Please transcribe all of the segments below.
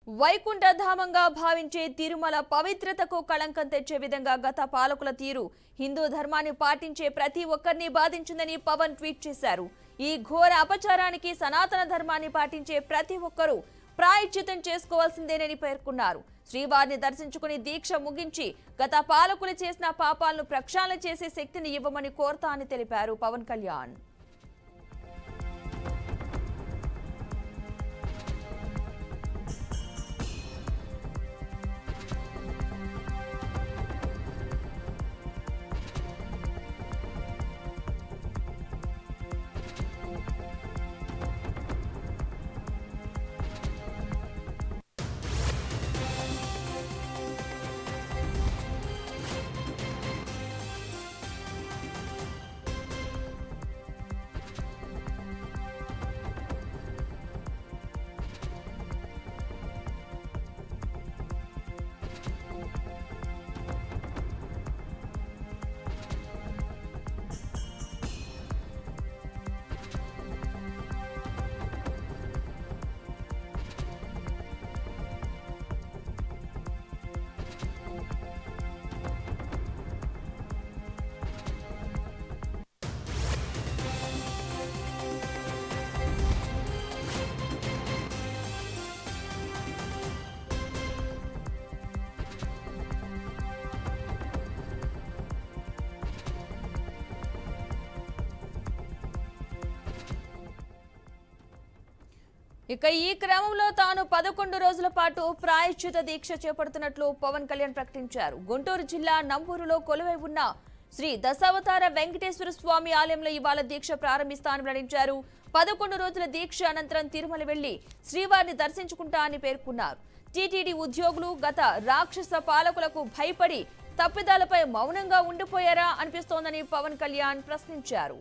వైకుంఠధామంగా భావించే తిరుమల పవిత్రతకు కళంకం తెచ్చే విధంగా గత పాలకుల తీరు హిందూ ధర్మాన్ని పాటించే ప్రతి ఒక్కరిని బాధించిందని పవన్ ట్వీట్ చేశారు. ఈ ఘోర అపచారానికి సనాతన ధర్మాన్ని పాటించే ప్రతి ఒక్కరూ ప్రాయశ్చితం చేసుకోవాల్సిందేనని పేర్కొన్నారు. శ్రీవారిని దర్శించుకుని దీక్ష ముగించి గత పాలకులు చేసిన పాపాలను ప్రక్షాళన చేసే శక్తిని ఇవ్వమని కోరతా అని తెలిపారు పవన్ కళ్యాణ్. ఇక ఈ క్రమంలో తాను 11 రోజుల పాటు ప్రాయశ్చిత దీక్ష చేపడుతున్నట్లు పవన్ కళ్యాణ్ ప్రకటించారు. గుంటూరు జిల్లా నంబూరులో కొలువై ఉన్న శ్రీ దశావతార వెంకటేశ్వర స్వామి ఆలయంలో ఇవాళ దీక్ష ప్రారంభిస్తానని వెల్లడించారు. 11 రోజుల దీక్ష అనంతరం తిరుమల వెళ్లి శ్రీవారిని దర్శించుకుంటా అని పేర్కొన్నారు. టీటీడీ ఉద్యోగులు గత రాక్షస పాలకులకు భయపడి తప్పిదాలపై మౌనంగా ఉండిపోయారా అనిపిస్తోందని పవన్ కళ్యాణ్ ప్రశ్నించారు.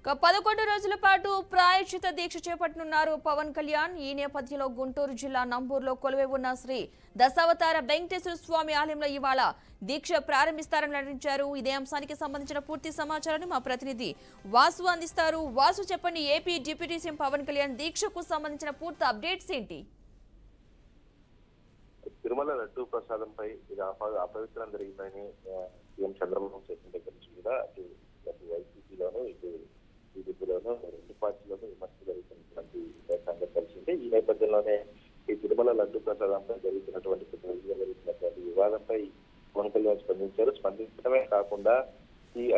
ఇక 11 రోజుల పాటు ప్రాయశ్చిత దీక్ష చేపట్టనున్నారు పవన్ కళ్యాణ్. ఈ నేపథ్యంలో గుంటూరు జిల్లా నంబూరులో కొలువై ఉన్న శ్రీ దశావతార వెంకటేశ్వర స్వామి ఆలయంలో ఇవాళ దీక్ష ప్రారంభిస్తారని వెల్లడించారు. ఇదే అంశానికి సంబంధించిన పూర్తి సమాచారాన్ని మా ప్రతినిధి వాసు అందిస్తారు. వాసు, చెప్పండి, AP deputy CM Pawan Kalyan దీక్షకు సంబంధించిన పూర్తి అప్డేట్స్ ఏంటి? తిరుమల లడ్డూ ప్రసాదంపై ఇది అపవిత్రం జరిగిందని సీఎం చంద్రబాబు చెప్పిన దగ్గర నుంచి కూడా అటు వైసీపీలోనూ ఇటు టీడీపీలోనూ రెండు పార్టీలోనూ విమర్శ జరుగుతున్నటువంటి సంగతి తెలిసిందే. ఈ నేపథ్యంలోనే ఈ తిరుమల లడ్డూ ప్రసాదంపై జరుగుతున్నటువంటి వివాదంపై పవన్ కళ్యాణ్ స్పందించారు. స్పందించడమే కాకుండా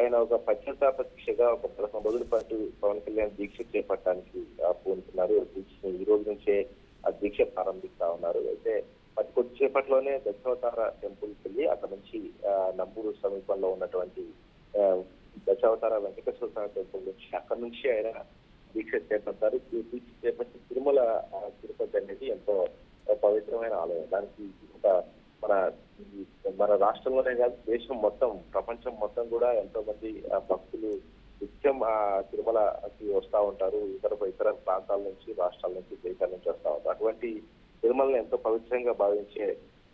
ఆయన ఒక పశ్చాత్తాప దీక్షగా ఒక 11 రోజుల పాటు పవన్ కళ్యాణ్ దీక్ష చేపట్టడానికి పూనుకున్నారు. ఈ రోజు నుంచే ఆ దీక్ష ప్రారంభిస్తా ఉన్నారు. అయితే మరి కొద్దిసేపట్లోనే దశావతార టెంపుల్కి వెళ్ళి అక్కడ నుంచి నంబూరు సమీపంలో ఉన్నటువంటి దశావతార వెంకటేశ్వర స్వామి టెంపుల్ నుంచి అక్కడ నుంచి ఆయన దీక్ష చేపడతారు. దీక్ష చేపట్టి తిరుమల తిరుపతి అనేది ఎంతో పవిత్రమైన ఆలయం. దానికి మన రాష్ట్రంలోనే కాదు, దేశం మొత్తం, ప్రపంచం మొత్తం కూడా ఎంతో మంది భక్తులు నిత్యం తిరుమలకి వస్తూ ఉంటారు. ఇతర ప్రాంతాల నుంచి, రాష్ట్రాల నుంచి, దేశాల నుంచి వస్తూ ఉంటారు. అటువంటి తిరుమలని ఎంతో పవిత్రంగా భావించే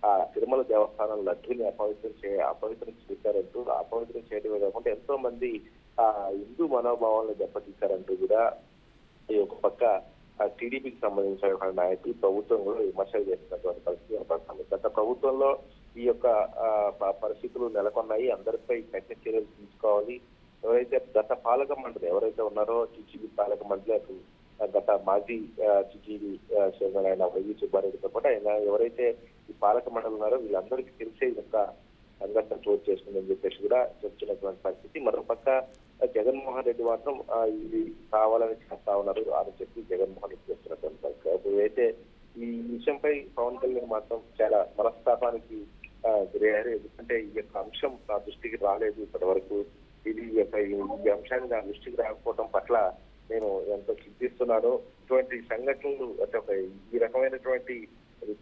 ఆ తిరుమల దేవస్థానం లడ్డూని అపవిత్రం చేశారంటూ, అపవిత్రం చేయడమే కాకుండా ఎంతో మంది హిందూ మనోభావాలను దెబ్బతీశారంటూ కూడా ఈ ఒక పక్క టీడీపీకి సంబంధించిన నాయకులు ప్రభుత్వం కూడా విమర్శలు చేస్తున్నటువంటి పరిస్థితి కనపడుతుంది. గత ప్రభుత్వంలో ఈ యొక్క పరిస్థితులు నెలకొన్నాయి. అందరిపై కఠిన చర్యలు తీసుకోవాలి. ఎవరైతే గత పాలక మండలి ఎవరైతే ఉన్నారో టీటీడీ పాలక మండలి అటు గత మాజీ టీటీడీ చైర్మన్ అయిన వైవి సుబ్బారెడ్డితో పాటు ఆయన ఎవరైతే ఈ పాలక మండలి ఉన్నారో వీళ్ళందరికీ తెలిసే యొక్క సంఘటన చోటు చేసుకుందని చెప్పేసి కూడా చెప్తున్నటువంటి పరిస్థితి. మరోపక్క జగన్మోహన్ రెడ్డి మాత్రం ఇది కావాలని చేస్తా ఉన్నారు అని చెప్పి జగన్మోహన్ రెడ్డి చెప్తున్నటువంటి పరిస్థితి. అయితే ఈ విషయంపై పవన్ కళ్యాణ్ మాత్రం చాలా మనస్తాపానికి గురయ్యారు. ఎందుకంటే ఈ యొక్క అంశం నా దృష్టికి రాలేదు ఇప్పటి వరకు. ఈ అంశాన్ని నా దృష్టికి రాకపోవడం పట్ల నేను ఎంతో చింతిస్తున్నాను. ఇటువంటి సంఘటనలు అంటే ఈ రకమైనటువంటి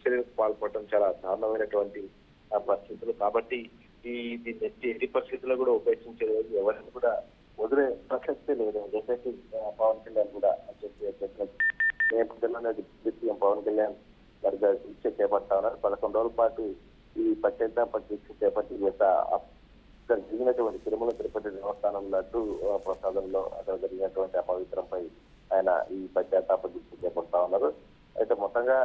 చర్యలకు పాల్పడటం చాలా దారుణమైనటువంటి పరిస్థితులు. కాబట్టి దీన్ని ఎట్టి పరిస్థితుల్లో కూడా ఉపేక్షించేది ఎవరిని కూడా వదిలే ప్రసక్తే లేదు అని చెప్పేసి పవన్ కళ్యాణ్ కూడా నేపథ్యంలో సీఎం పవన్ కళ్యాణ్ గారి దీక్ష చేపడతా ఉన్నారు. 11 రోజుల పాటు ఈ పశ్చాత్తాప దీక్ష చేపట్టి జరిగినటువంటి తిరుమల తిరుపతి దేవస్థానం లడ్డు ప్రసాదంలో అక్కడ జరిగినటువంటి అపవిత్రంపై ఆయన ఈ పశ్చాత్తాప దీక్ష చేపడతా ఉన్నారు. అయితే మొత్తంగా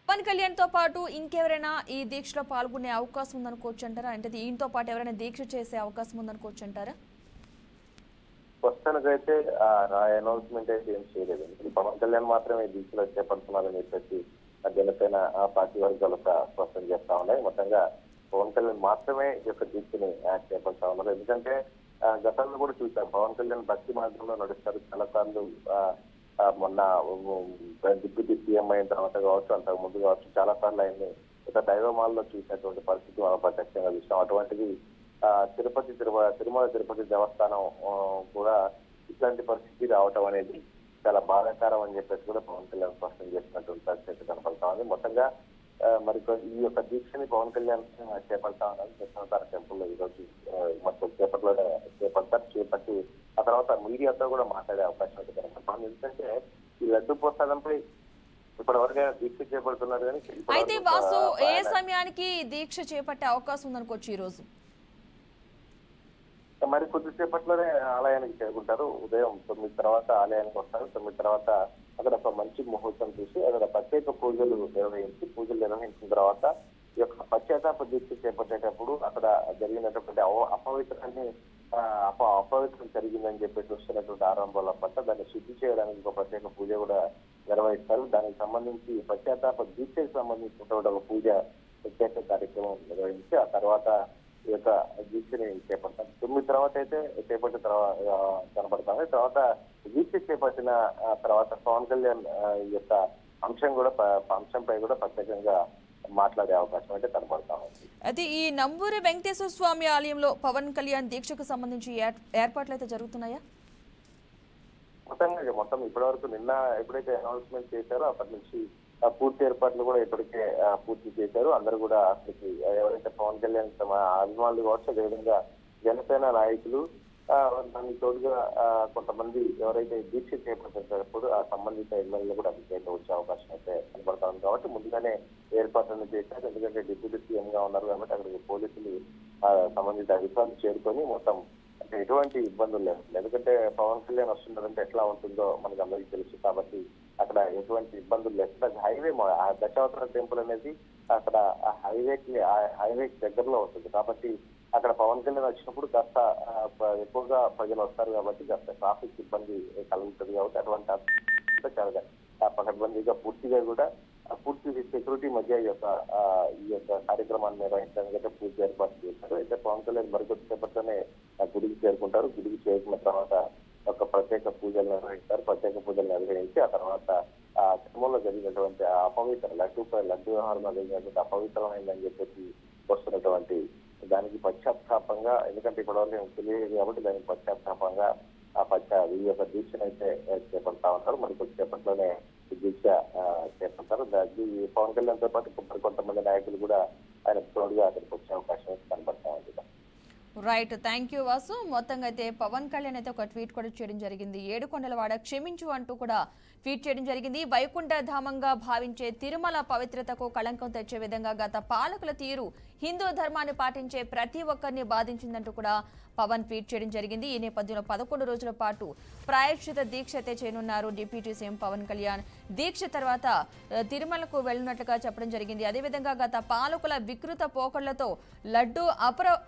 పవన్ కళ్యాణ్ తో పాటు ఇంకెవరైనా ఈ దీక్షలో పాల్గొనే అవకాశం ఉందనుకోవచ్చు అంటారా? అంటే దీంతో పాటు ఎవరైనా దీక్ష చేసే అవకాశం ఉందనుకోవచ్చు అంటారా? ప్రస్తుతానికైతే అనౌన్స్మెంట్ అయితే ఏం చేయలేదు. పవన్ కళ్యాణ్ మాత్రమే దీక్షలో చేపడుతున్నారని చెప్పేసి జనసేన పార్టీ వర్గాలు స్పష్టం చేస్తా ఉన్నాయి. మొత్తంగా పవన్ కళ్యాణ్ మాత్రమే ఈ యొక్క దీక్షని చేపడతా ఉన్నారు. ఎందుకంటే గతంలో కూడా చూసాం పవన్ కళ్యాణ్ భక్తి మార్గంలో నడుస్తారు. చాలా సార్లు మొన్న డిప్యూటీ సీఎం అయిన తర్వాత కావచ్చు, అంతకు ముందు కావచ్చు, చాలా సార్లు ఆయన్ని ఇక దైవమాల్లో చూసినటువంటి పరిస్థితి మనం ప్రత్యక్షంగా చూసాం. అటువంటిది తిరుమల తిరుపతి దేవస్థానం కూడా ఇట్లాంటి పరిస్థితి రావటం అనేది చాలా బాధాకరం అని చెప్పేసి కూడా పవన్ కళ్యాణ్ స్పష్టం చేసినటువంటి పరిస్థితి కనపడతా ఉంది. మొత్తంగా మరి ఈ యొక్క దీక్షని పవన్ కళ్యాణ్ చేపడతా ఉన్నారు. దక్షిణావతార టెంపుల్లో ఈరోజు మొత్తం చేపట్టి ఆ తర్వాత మీడియాతో కూడా మాట్లాడే అవకాశం అయితే కనపడుతుంది. ఎందుకంటే ఈ లడ్డు ప్రసాదంపై ఇప్పటి వరకు దీక్ష చేపడుతున్నారు. కానీ అయితే వాసు ఏ సమయానికి దీక్ష చేపట్టే అవకాశం ఉందనుకోవచ్చు ఈ రోజు? మరి కొద్దిసేపట్లోనే ఆలయానికి చేరుకుంటారు. ఉదయం 9 తర్వాత ఆలయానికి వస్తారు. 9 తర్వాత అక్కడ ఒక మంచి ముహూర్తం చూసి అక్కడ ప్రత్యేక పూజలు నిర్వహించిన తర్వాత ఈ యొక్క పశ్చాత్తాప దీక్ష చేపట్టేటప్పుడు అక్కడ జరిగినటువంటి అపవిత్రం జరిగిందని చెప్పేసి వస్తున్నటువంటి ఆరంభాల పట్ల దాన్ని శుద్ధి చేయడానికి ఒక ప్రత్యేక పూజ కూడా నిర్వహిస్తారు. దానికి సంబంధించి పశ్చాత్తాప దీక్షకు సంబంధించినటువంటి ఒక పూజ ప్రత్యేక కార్యక్రమం నిర్వహించి ఆ తర్వాత ఈ యొక్క దీక్షని చేపడతారు. 9 తర్వాత అయితే చేపట్టిన తర్వాత కనపడతాము. తర్వాత దీక్ష చేపట్టిన తర్వాత పవన్ కళ్యాణ్ ఈ యొక్క అంశంపై కూడా ప్రత్యేకంగా మాట్లాడే అవకాశం అయితే కనపడతా ఉంది. అయితే ఈ నంబూరి వెంకటేశ్వర స్వామి ఆలయంలో పవన్ కళ్యాణ్ దీక్షకు సంబంధించి ఏర్పాట్లు అయితే జరుగుతున్నాయా? మొత్తం ఇప్పటి వరకు నిన్న ఎప్పుడైతే అనౌన్స్మెంట్ చేశారో అప్పటి నుంచి పూర్తి ఏర్పాట్లు కూడా ఇప్పటికే పూర్తి చేశారు. అందరూ కూడా అసలుకి ఎవరైతే పవన్ కళ్యాణ్ అభిమానులు కావచ్చు, అదేవిధంగా జనసేన నాయకులు దానికి తోడుగా కొంతమంది ఎవరైతే దీక్ష చేపట్టేటప్పుడు ఆ సంబంధిత ఎమ్మెల్యేలు కూడా అధికారులు వచ్చే అవకాశం అయితే కనబడతా ఉంది. కాబట్టి ముందుగానే ఏర్పాట్లను చేశారు. ఎందుకంటే డిప్యూటీ సీఎం గా ఉన్నారు కాబట్టి అక్కడికి పోలీసులు సంబంధిత అధికారులు చేరుకొని మొత్తం అంటే ఎటువంటి ఇబ్బందులు లేవు. ఎందుకంటే పవన్ కళ్యాణ్ వస్తున్నారంటే ఎట్లా ఉంటుందో మనకు అందరికీ తెలుసు. కాబట్టి అక్కడ ఎటువంటి ఇబ్బందులు లేకుండా హైవే దశావతార టెంపుల్ అనేది అక్కడ హైవే దగ్గరలో ఉంటుంది. కాబట్టి అక్కడ పవన్ కళ్యాణ్ వచ్చినప్పుడు కాస్త ఎక్కువగా ప్రజలు వస్తారు కాబట్టి కాస్త ట్రాఫిక్ ఇబ్బంది కలుగుతుంది. కాబట్టి అటువంటి చాలా పకడ్బందీగా పూర్తిగా కూడా పూర్తి సెక్యూరిటీ మధ్య ఈ యొక్క కార్యక్రమాన్ని నిర్వహించడానికి పూర్తి ఏర్పాటు చేశారు. అయితే పవన్ కళ్యాణ్ మరికొద్దిసేపట్లోనే గుడికి చేరుకుంటారు. గుడికి చేరుకున్న తర్వాత ఒక ప్రత్యేక పూజలు నిర్వహిస్తారు. ప్రత్యేక పూజలు నిర్వహించి ఆ తర్వాత ఆ తిరుమలలో జరిగినటువంటి లడ్డు వ్యవహారంలో జరిగినటువంటి అపవిత్రమైందని చెప్పేసి వస్తున్నటువంటి దానికి పశ్చాత్తాపంగా, ఎందుకంటే ఇప్పటివరకు తెలియదు కాబట్టి దానికి పశ్చాత్తాపంగా ఈ యొక్క దీక్షను అయితే చేపడతా ఉంటారు. మరి కొద్దిసేపట్లోనే దీక్ష చేపడతారు. పవన్ కళ్యాణ్ తో పాటు కొంతమంది నాయకులు కూడా ఆయన తోడుగా అక్కడికి వచ్చే అవకాశం అయితే కనబడతా ఉంది. Right, thank you Vasu. మొత్తంగా అయితే పవన్ కళ్యాణ్ అయితే ఒక ట్వీట్ కూడా చేయడం జరిగింది. ఏడుకొండలవాడ క్షమించు అంటూ కూడా ట్వీట్ చేయడం జరిగింది. వైకుంఠ ధామంగా భావించే తిరుమల పవిత్రతకు కళంకం తెచ్చే విధంగా గత పాలకుల తీరు హిందూ ధర్మాన్ని పాటించే ప్రతి ఒక్కరిని బాధించిందంటూ కూడా పవన్ ట్వీట్ చేయడం జరిగింది. ఈ నేపథ్యంలో 11 రోజుల పాటు ప్రాయశ్చిత దీక్ష అయితే చేయనున్నారు డిప్యూటీ సీఎం పవన్ కళ్యాణ్. దీక్ష తర్వాత తిరుమలకు వెళ్లినట్లుగా చెప్పడం జరిగింది. అదేవిధంగా గత పాలకుల వికృత పోకళ్లతో లడ్డు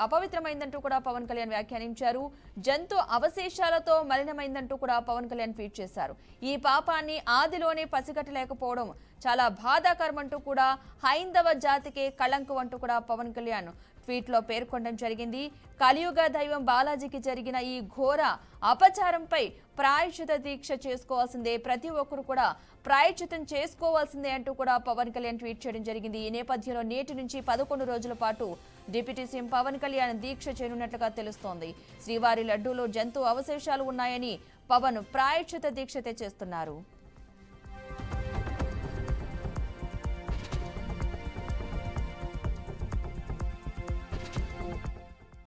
అపవిత్రమైందంటూ కూడా పవన్ కళ్యాణ్ వ్యాఖ్యానించారు. జంతు అవశేషాలతో మలినమైందంటూ కూడా పవన్ కళ్యాణ్ ట్వీట్ చేశారు. ఈ పాపాన్ని ఆదిలోనే పసిగట్టలేకపోవడం చాలా బాధాకరం అంటూ కూడా హైందవ జాతికే కళంకం అంటూ కూడా పవన్ కళ్యాణ్ ట్వీట్లో పేర్కొనడం జరిగింది. కలియుగ దైవం బాలాజీకి జరిగిన ఈ ఘోర అపచారంపై ప్రాయశ్చిత దీక్ష చేసుకోవాల్సిందే, ప్రతి ఒక్కరు కూడా ప్రాయశ్చితం చేసుకోవాల్సిందే అంటూ కూడా పవన్ కళ్యాణ్ ట్వీట్ చేయడం జరిగింది. ఈ నేపథ్యంలో నేటి నుంచి 11 రోజుల పాటు డిప్యూటీ సీఎం పవన్ కళ్యాణ్ దీక్ష చేయనున్నట్లుగా తెలుస్తోంది. శ్రీవారి లడ్డూలో జంతు అవశేషాలు ఉన్నాయని పవన్ ప్రాయశ్చిత దీక్ష చేస్తున్నారు.